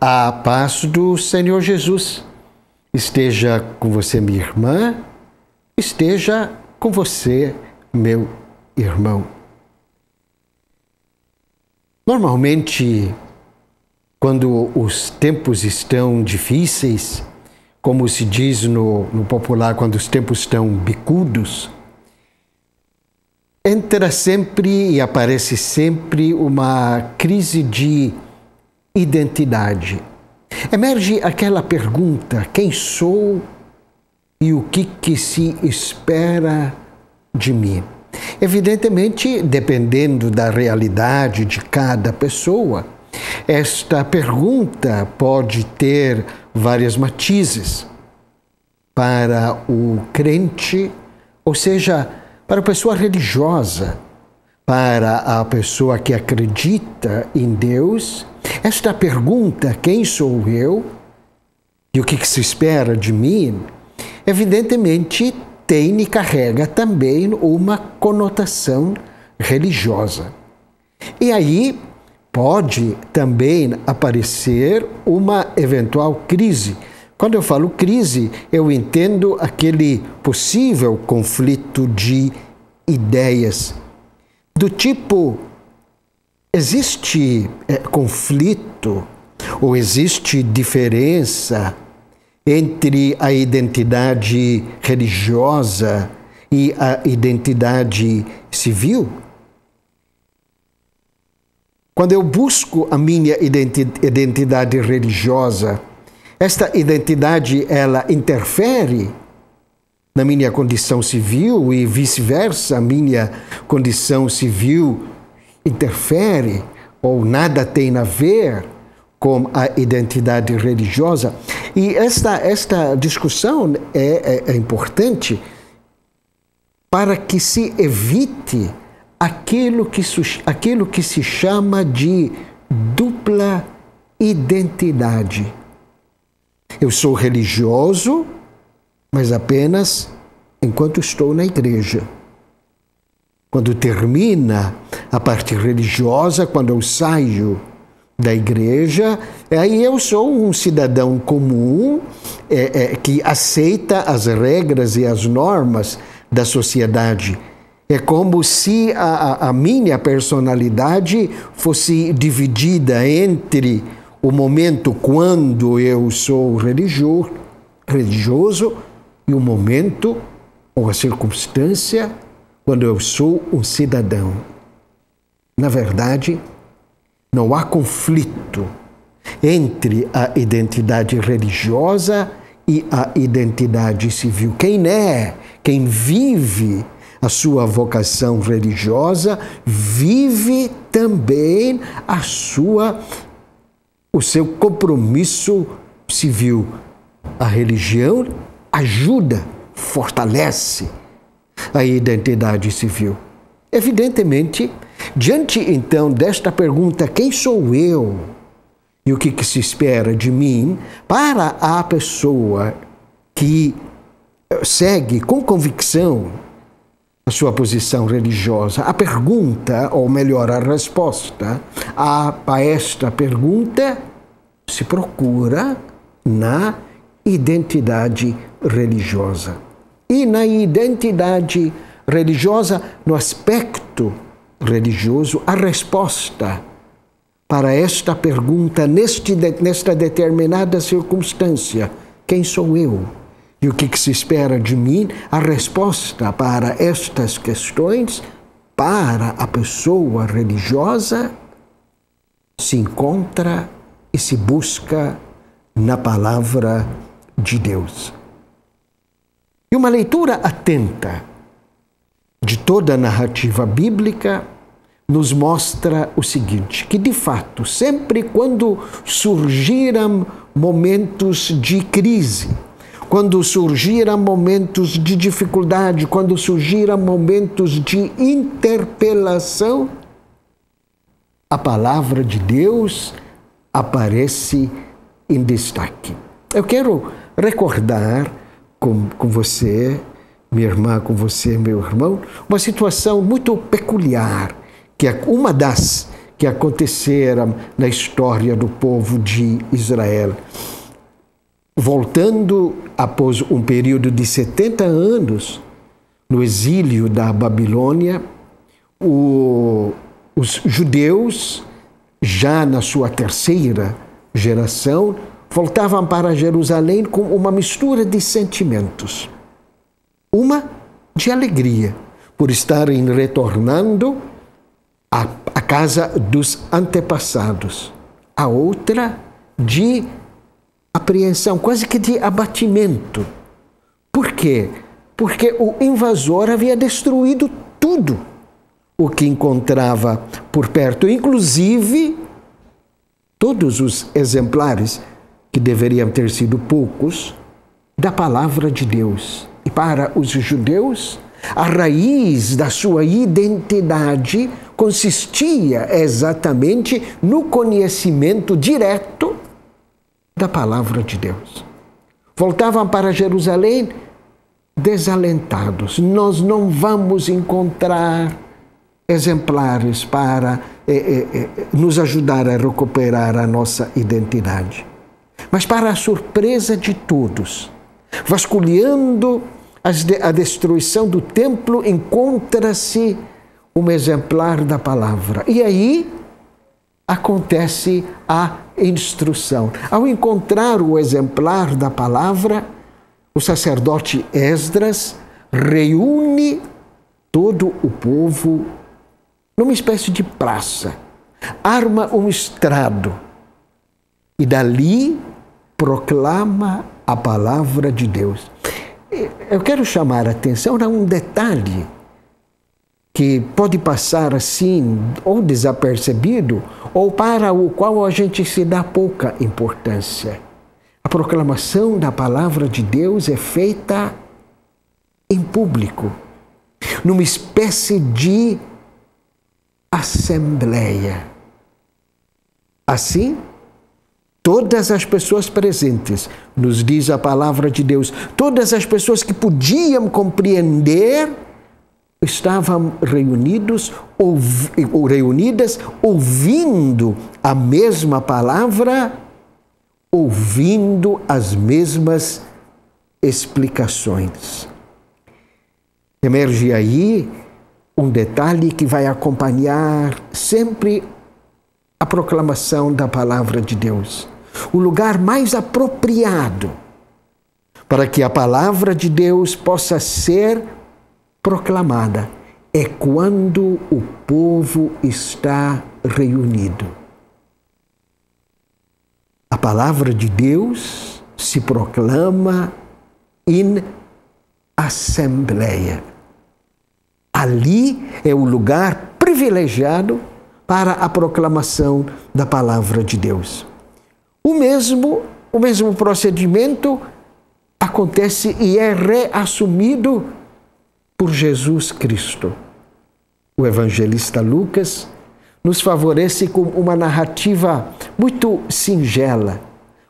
A paz do Senhor Jesus esteja com você, minha irmã, esteja com você, meu irmão. Normalmente, quando os tempos estão difíceis, como se diz no popular, quando os tempos estão bicudos, entra sempre e aparece sempre uma crise de identidade. Emerge aquela pergunta: quem sou e o que se espera de mim? Evidentemente, dependendo da realidade de cada pessoa, esta pergunta pode ter várias matizes. Para o crente, ou seja, para a pessoa religiosa, para a pessoa que acredita em Deus, esta pergunta, quem sou eu e o que se espera de mim, evidentemente tem e carrega também uma conotação religiosa. E aí pode também aparecer uma eventual crise. Quando eu falo crise, eu entendo aquele possível conflito de ideias. Do tipo, existe conflito ou existe diferença entre a identidade religiosa e a identidade civil? Quando eu busco a minha identidade religiosa, esta identidade, ela interfere na minha condição civil e vice-versa, a minha condição civil interfere ou nada tem a ver com a identidade religiosa? E esta discussão é importante para que se evite aquilo que se chama de dupla identidade. Eu sou religioso, mas apenas enquanto estou na igreja. Quando termina a parte religiosa, quando eu saio da igreja, aí eu sou um cidadão comum que aceita as regras e as normas da sociedade. É como se a minha personalidade fosse dividida entre o momento quando eu sou religioso e o momento ou a circunstância quando eu sou um cidadão. Na verdade, não há conflito entre a identidade religiosa e a identidade civil. Quem vive a sua vocação religiosa, vive também o seu compromisso civil. A religião ajuda, fortalece a identidade civil. Evidentemente, diante então desta pergunta, quem sou eu e o que se espera de mim, para a pessoa que segue com convicção a sua posição religiosa, a pergunta, ou melhor, a resposta a esta pergunta se procura na identidade religiosa. E na identidade religiosa, no aspecto religioso, a resposta para esta pergunta, nesta determinada circunstância, quem sou eu? E o que se espera de mim? A resposta para estas questões, para a pessoa religiosa, se encontra e se busca na palavra de Deus. E uma leitura atenta de toda a narrativa bíblica nos mostra o seguinte, que de fato, sempre quando surgiram momentos de crise, quando surgiram momentos de dificuldade, quando surgiram momentos de interpelação, a palavra de Deus aparece em destaque. Eu quero recordar com você, minha irmã, com você, meu irmão, uma situação muito peculiar, que é uma das que aconteceram na história do povo de Israel. Voltando após um período de 70 anos no exílio da Babilônia, os judeus, já na sua terceira geração, voltavam para Jerusalém com uma mistura de sentimentos. Uma de alegria, por estarem retornando à casa dos antepassados. A outra de apreensão, quase que de abatimento. Por quê? Porque o invasor havia destruído tudo o que encontrava por perto, inclusive todos os exemplares, que deveriam ter sido poucos, da palavra de Deus. E para os judeus, a raiz da sua identidade consistia exatamente no conhecimento direto da palavra de Deus. Voltavam para Jerusalém desalentados. Nós não vamos encontrar exemplares para nos ajudar a recuperar a nossa identidade. Mas, para a surpresa de todos, vasculhando a destruição do templo, encontra-se um exemplar da palavra. E aí acontece a instrução. Ao encontrar o exemplar da palavra, o sacerdote Esdras reúne todo o povo numa espécie de praça, arma um estrado e dali proclama a palavra de Deus. Eu quero chamar a atenção a um detalhe que pode passar assim, ou desapercebido, ou para o qual a gente se dá pouca importância. A proclamação da palavra de Deus é feita em público, numa espécie de assembleia. Assim, todas as pessoas presentes, nos diz a palavra de Deus, todas as pessoas que podiam compreender, estavam reunidas, ouvindo a mesma palavra, ouvindo as mesmas explicações. Emerge aí um detalhe que vai acompanhar sempre a proclamação da palavra de Deus. O lugar mais apropriado para que a palavra de Deus possa ser proclamada é quando o povo está reunido. A palavra de Deus se proclama em assembleia. Ali é o lugar privilegiado para a proclamação da palavra de Deus. O mesmo procedimento acontece e é reassumido por Jesus Cristo. O evangelista Lucas nos favorece com uma narrativa muito singela,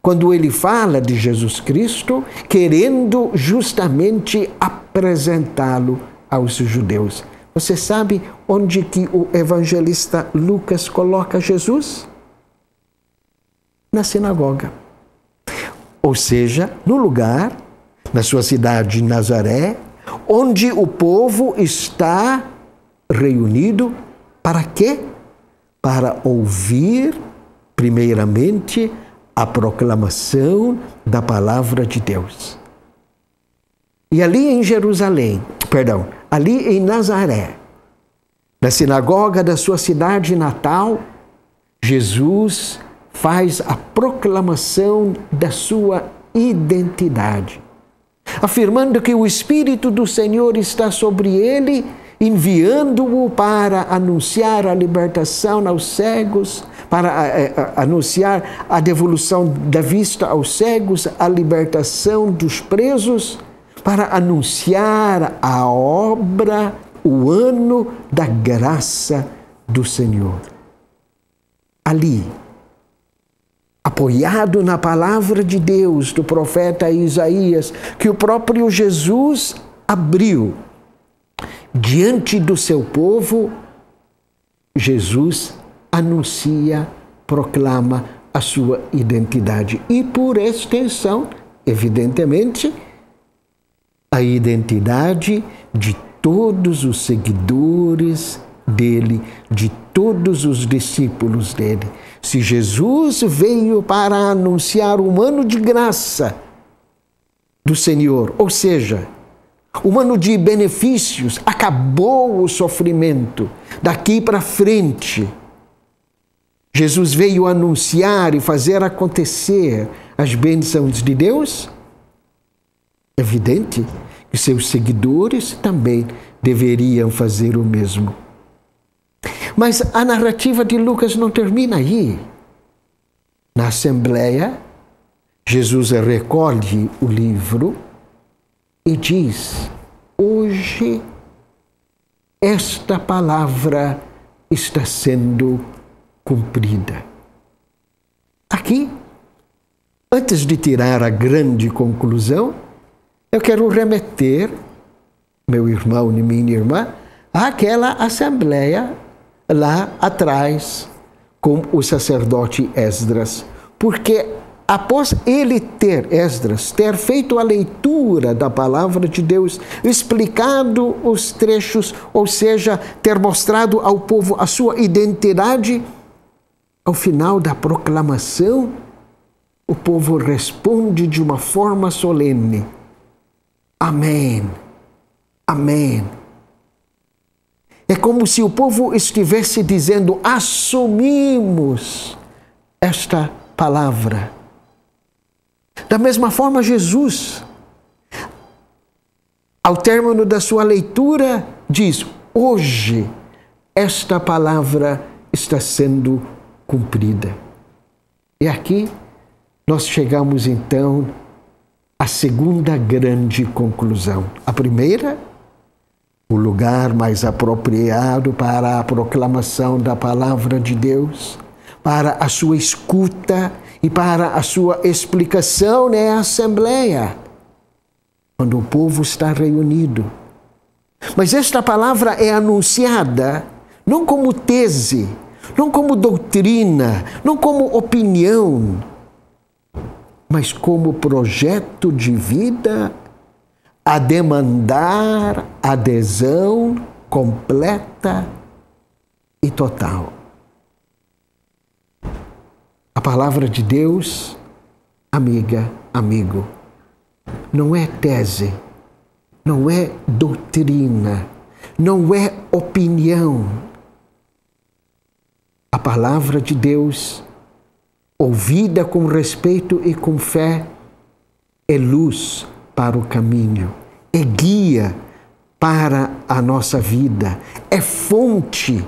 quando ele fala de Jesus Cristo, querendo justamente apresentá-lo aos judeus. Você sabe onde que o evangelista Lucas coloca Jesus? Na sinagoga. Ou seja, no lugar, na sua cidade de Nazaré, onde o povo está reunido para quê? Para ouvir, primeiramente, a proclamação da palavra de Deus. E ali em ali em Nazaré, na sinagoga da sua cidade natal, Jesus faz a proclamação da sua identidade, afirmando que o Espírito do Senhor está sobre ele, enviando-o para anunciar a libertação aos cegos, para anunciar a devolução da vista aos cegos, a libertação dos presos, para anunciar a obra, o ano da graça do Senhor. Ali, apoiado na palavra de Deus, do profeta Isaías, que o próprio Jesus abriu diante do seu povo, Jesus anuncia, proclama a sua identidade. E, por extensão, evidentemente, a identidade de todos os seguidores dele, de todos os discípulos dele. Se Jesus veio para anunciar um ano de graça do Senhor, ou seja, um ano de benefícios, acabou o sofrimento. Daqui para frente, Jesus veio anunciar e fazer acontecer as bênçãos de Deus. É evidente que seus seguidores também deveriam fazer o mesmo. Mas a narrativa de Lucas não termina aí. Na Assembleia, Jesus recolhe o livro e diz: hoje esta palavra está sendo cumprida. Aqui, antes de tirar a grande conclusão, eu quero remeter, meu irmão e minha irmã, àquela assembleia lá atrás com o sacerdote Esdras, porque após Esdras ter feito a leitura da palavra de Deus, explicado os trechos, ou seja, ter mostrado ao povo a sua identidade, ao final da proclamação, o povo responde de uma forma solene: Amém, Amém. É como se o povo estivesse dizendo: assumimos esta palavra. Da mesma forma, Jesus, ao término da sua leitura, diz: hoje esta palavra está sendo cumprida. E aqui nós chegamos então à segunda grande conclusão. A primeira, o lugar mais apropriado para a proclamação da palavra de Deus, para a sua escuta e para a sua explicação, é a Assembleia, quando o povo está reunido. Mas esta palavra é anunciada não como tese, não como doutrina, não como opinião, mas como projeto de vida a demandar adesão completa e total. A palavra de Deus, amiga, amigo, não é tese, não é doutrina, não é opinião. A palavra de Deus, ouvida com respeito e com fé, é luz para o caminho, é guia para a nossa vida, é fonte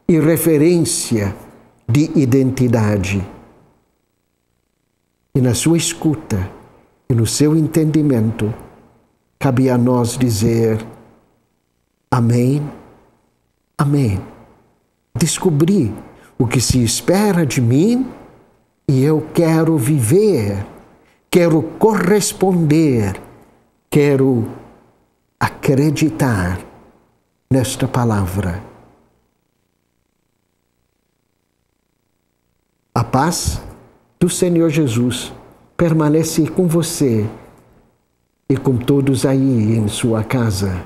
e referência de identidade. E na sua escuta e no seu entendimento, cabe a nós dizer: Amém, Amém. Descobri o que se espera de mim e eu quero viver, quero corresponder, quero acreditar nesta palavra. A paz do Senhor Jesus permanece com você e com todos aí em sua casa.